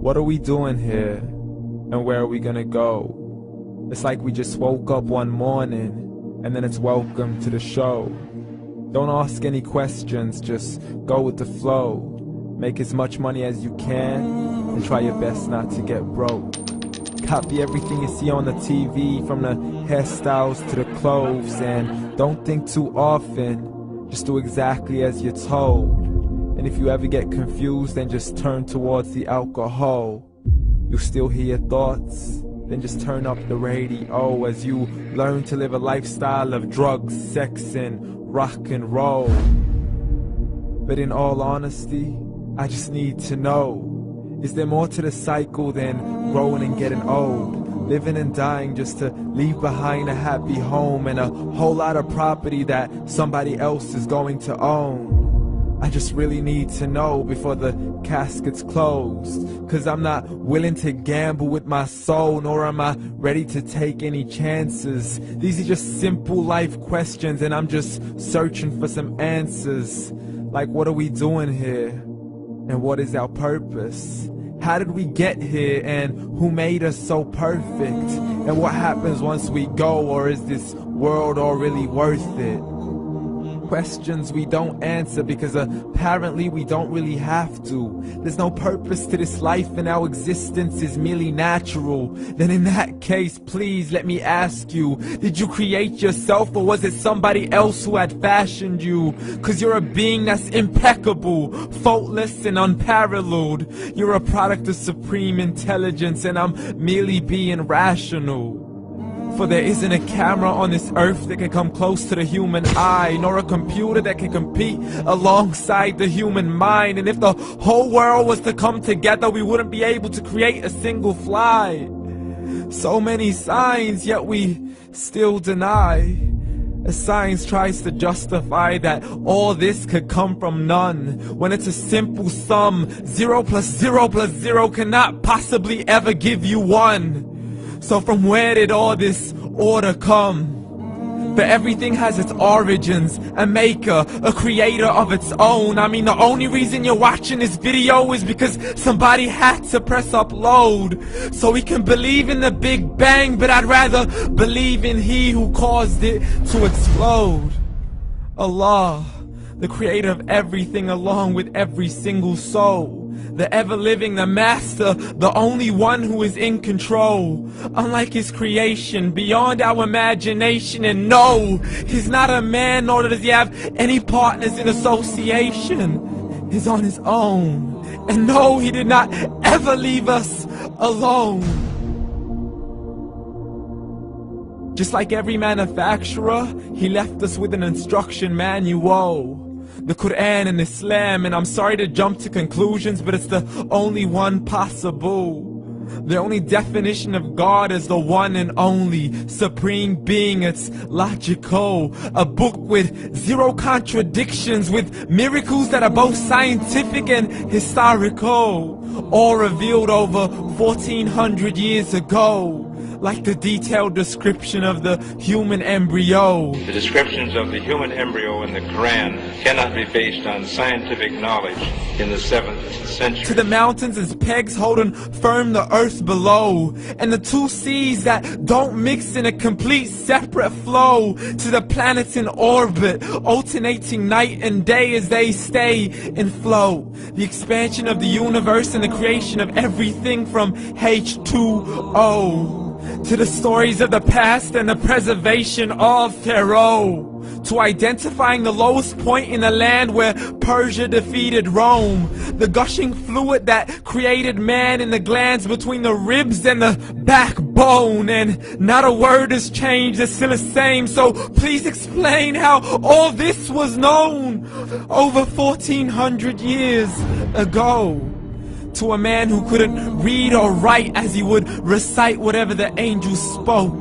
What are we doing here? And where are we gonna go? It's like we just woke up one morning and then it's welcome to the show. Don't ask any questions, just go with the flow. Make as much money as you can and try your best not to get broke. Copy everything you see on the TV, from the hairstyles to the clothes, and don't think too often, just do exactly as you're told. And if you ever get confused, then just turn towards the alcohol. You still hear your thoughts? Then just turn up the radio as you learn to live a lifestyle of drugs, sex, and rock and roll. But in all honesty, I just need to know, is there more to the cycle than growing and getting old? Living and dying just to leave behind a happy home and a whole lot of property that somebody else is going to own. I just really need to know before the casket's closed, 'cause I'm not willing to gamble with my soul, nor am I ready to take any chances. These are just simple life questions and I'm just searching for some answers. Like, what are we doing here? And what is our purpose? How did we get here, and who made us so perfect? And what happens once we go, or is this world all really worth it? Questions we don't answer because apparently we don't really have to. There's no purpose to this life and our existence is merely natural. Then in that case, please let me ask you, did you create yourself, or was it somebody else who had fashioned you? 'Cause you're a being that's impeccable, faultless and unparalleled. You're a product of supreme intelligence and I'm merely being rational. For there isn't a camera on this earth that can come close to the human eye, nor a computer that can compete alongside the human mind. And if the whole world was to come together, we wouldn't be able to create a single fly. So many signs, yet we still deny. As science tries to justify that all this could come from none, when it's a simple sum. 0 plus 0 plus 0 cannot possibly ever give you 1. So from where did all this order come? For everything has its origins, a maker, a creator of its own. I mean, the only reason you're watching this video is because somebody had to press upload. So we can believe in the Big Bang, but I'd rather believe in He who caused it to explode. Allah, the creator of everything along with every single soul. The ever-living, the master, the only one who is in control. Unlike his creation, beyond our imagination. And no, he's not a man, nor does he have any partners in association. He's on his own. And no, he did not ever leave us alone. Just like every manufacturer, he left us with an instruction manual. The Quran and Islam, and I'm sorry to jump to conclusions, but it's the only one possible. The only definition of God is the one and only supreme being. It's logical, a book with 0 contradictions, with miracles that are both scientific and historical, all revealed over 1400 years ago. Like the detailed description of the human embryo. The descriptions of the human embryo in the Quran cannot be based on scientific knowledge in the 7th century. To the mountains as pegs holding firm the earth below, and the 2 seas that don't mix in a complete separate flow. To the planets in orbit, alternating night and day as they stay in flow. The expansion of the universe and the creation of everything from H2O. To the stories of the past and the preservation of Pharaoh. To identifying the lowest point in the land where Persia defeated Rome. The gushing fluid that created man in the glands between the ribs and the backbone. And not a word has changed, it's still the same. So please explain how all this was known over 1400 years ago. To a man who couldn't read or write, as he would recite whatever the angels spoke.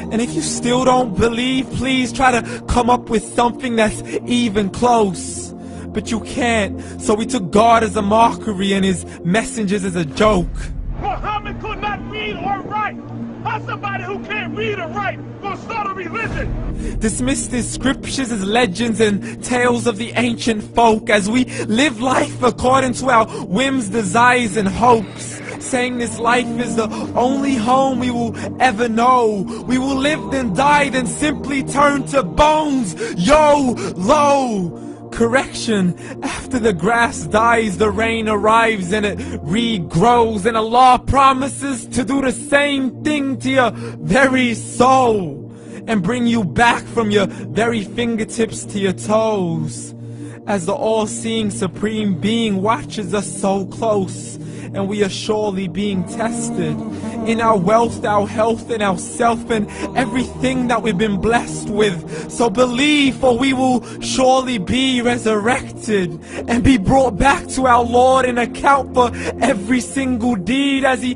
And if you still don't believe, please try to come up with something that's even close. But you can't, so we took God as a mockery and his messengers as a joke. Muhammad could not read or write. How somebody who can't read or write gonna start a religion? Dismiss these scriptures as legends and tales of the ancient folk, as we live life according to our whims, desires, and hopes. saying this life is the only home we will ever know. We will live then die, then simply turn to bones. YOLO! Correction, after the grass dies, the rain arrives and it regrows, and Allah promises to do the same thing to your very soul and bring you back from your very fingertips to your toes, as the all-seeing supreme being watches us so close, and we are surely being tested in our wealth, our health, and our self, and everything that we've been blessed with. So believe, for we will surely be resurrected and be brought back to our Lord and account for every single deed as He